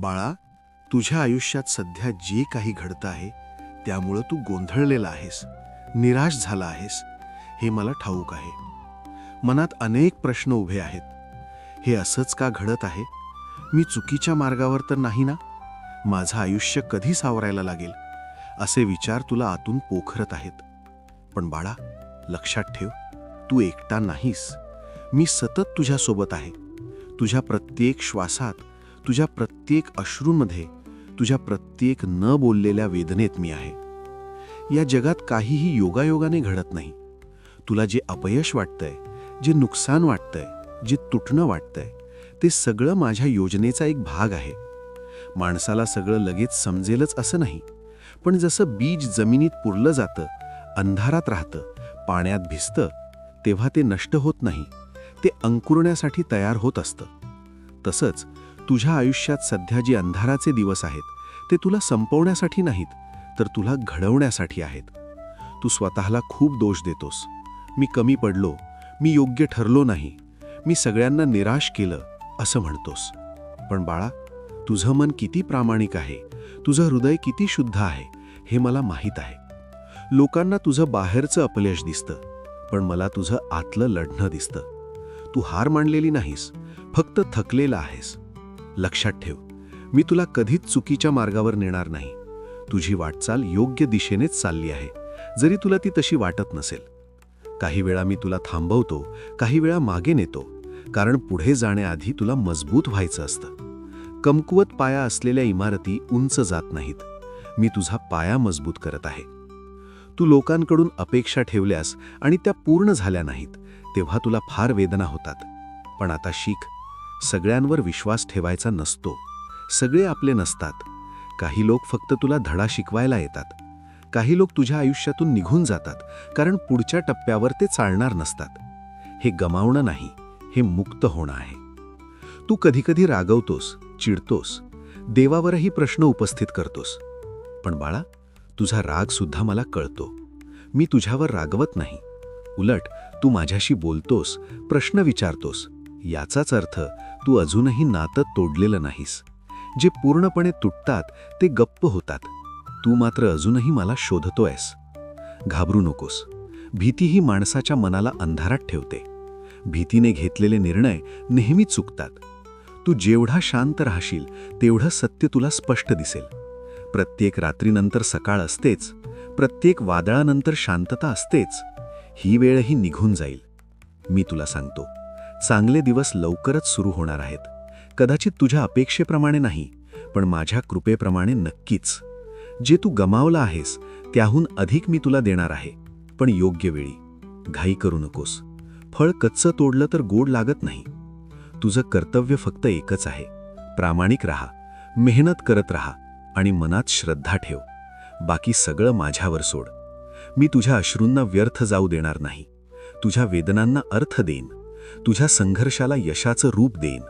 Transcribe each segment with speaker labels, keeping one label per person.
Speaker 1: बाळा, तुझ्या आयुष्यात सध्या जे काही घडतं आहे त्यामुळं तू गोंधळलेला आहेस, निराश झाला आहेस, हे मला ठाऊक आहे. मनात अनेक प्रश्न उभे आहेत. हे असंच का घडत आहे? मी चुकीच्या मार्गावर तर नाही ना? माझं आयुष्य कधी सावरायला लागेल? असे विचार तुला आतून पोखरत आहेत. पण बाळा, लक्षात ठेव, तू एकटा नाहीस. मी सतत तुझ्यासोबत आहे. तुझ्या प्रत्येक श्वासात, तुझ्या प्रत्येक अश्रूंमध्ये, तुझ्या प्रत्येक न बोललेल्या वेदनेत मी आहे. या जगात काहीही योगायोगाने घडत नाही. तुला जे अपयश वाटतंय, जे नुकसान वाटतंय, जे तुटणं वाटतंय, ते सगळं माझ्या योजनेचा एक भाग आहे. माणसाला सगळं लगेच समजेलच असं नाही, पण जसं बीज जमिनीत पुरलं जातं, अंधारात राहतं, पाण्यात भिजतं, तेव्हा ते नष्ट होत नाही, ते अंकुरण्यासाठी तयार होत असतं. तसंच तुझ्या आयुष्यात सध्या जे अंधाराचे दिवस आहेत ते तुला संपवण्यासाठी नाहीत, तर तुला घडवण्यासाठी आहेत. तू स्वतःला खूप दोष देतोस. मी कमी पडलो, मी योग्य ठरलो नाही, मी सगळ्यांना निराश केलं असं म्हणतोस. पण बाळा, तुझं मन किती प्रामाणिक आहे, तुझं हृदय किती शुद्ध आहे हे मला माहीत आहे. लोकांना तुझं बाहेरचं अपयश दिसतं, पण मला तुझं आतलं लढणं दिसतं. तू हार मानलेली नाहीस, फक्त थकलेला आहेस. लक्षात ठेव, मी तुला कधीच चुकीच्या मार्गावर नेणार नाही. तुझी वाटचाल योग्य दिशेनेच चालली आहे, जरी तुला ती तशी वाटत नसेल. काही वेळा मी तुला थांबवतो, काही वेळा मागे नेतो, कारण पुढे जाण्याआधी तुला मजबूत व्हायचं असतं. कमकुवत पाया असलेल्या इमारती उंच जात नाहीत. मी तुझा पाया मजबूत करत आहे. तू लोकांकडून अपेक्षा ठेवल्यास आणि त्या पूर्ण झाल्या नाहीत, तेव्हा तुला फार वेदना होतात. पण आता शिक, सगळ्यांवर विश्वास ठेवायचा नसतो. सगळे आपले नसतात. काही लोक फक्त तुला धडा शिकवायला येतात. काही लोक तुझ्या आयुष्यातून निघून जातात, कारण पुढच्या टप्प्यावर ते चालणार नसतात. हे गमावणं नाही, हे मुक्त होणं आहे. तू कधीकधी रागवतोस, चिडतोस, देवावरही प्रश्न उपस्थित करतोस. पण बाळा, तुझा राग सुद्धा मला कळतो. मी तुझ्यावर रागवत नाही. उलट तू माझ्याशी बोलतोस, प्रश्न विचारतोस. याचाच अर्थ तू अजूनही नातं तोडलेलं नाहीस. जे पूर्णपणे तुटतात ते गप्प होतात. तू मात्र अजूनही मला शोधतोयस. घाबरू नकोस. भीती ही माणसाच्या मनाला अंधारात ठेवते. भीतीने घेतलेले निर्णय नेहमी चुकतात. तू जेवढा शांत राहशील तेवढं सत्य तुला स्पष्ट दिसेल. प्रत्येक रात्रीनंतर सकाळ असतेच, प्रत्येक वादळानंतर शांतता असतेच. ही वेळही निघून जाईल. मी तुला सांगतो, चांगले दिवस लवकरच सुरू होणार आहेत. कदाचित तुझ्या अपेक्षेप्रमाणे नाही, पण माझ्या कृपेप्रमाणे नक्कीच. जे तू गमावलं आहेस त्याहून अधिक मी तुला देणार आहे, पण योग्य वेळी. घाई करू नकोस. फळ कच्चं तोडलं तर गोड लागत नाही. तुझं कर्तव्य फक्त एकच आहे, प्रामाणिक राहा, मेहनत करत राहा आणि मनात श्रद्धा ठेव. बाकी सगळं माझ्यावर सोड. मी तुझ्या अश्रूंना व्यर्थ जाऊ देणार नाही. तुझ्या वेदनांना अर्थ देईन. तुझ्या संघर्षाला यशाचं रूप देईन.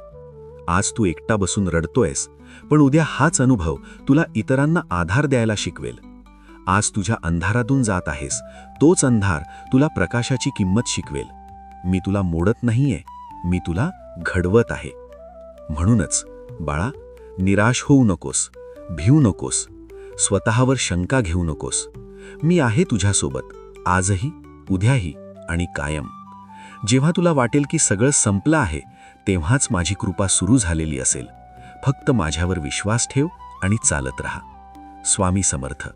Speaker 1: आज तू एकटा बसून रडतोयस, पण उद्या हाच अनुभव तुला इतरांना आधार द्यायला शिकवेल. आज तुझ्या अंधारातून जात आहेस, तोच अंधार तुला प्रकाशाची किंमत शिकवेल. मी तुला मोडत नाहीये, मी तुला घडवत आहे. म्हणूनच बाळा, निराश होऊ नकोस, भिवू नकोस, स्वतःवर शंका घेऊ नकोस. मी आहे तुझ्यासोबत, आजही, उद्याही आणि कायम. जेव्हा तुला वाटेल की सगळं संपलं आहे, तेव्हाच माझी कृपा सुरू झालेली असेल. फक्त माझ्यावर विश्वास ठेव आणि चालत राहा. स्वामी समर्थ.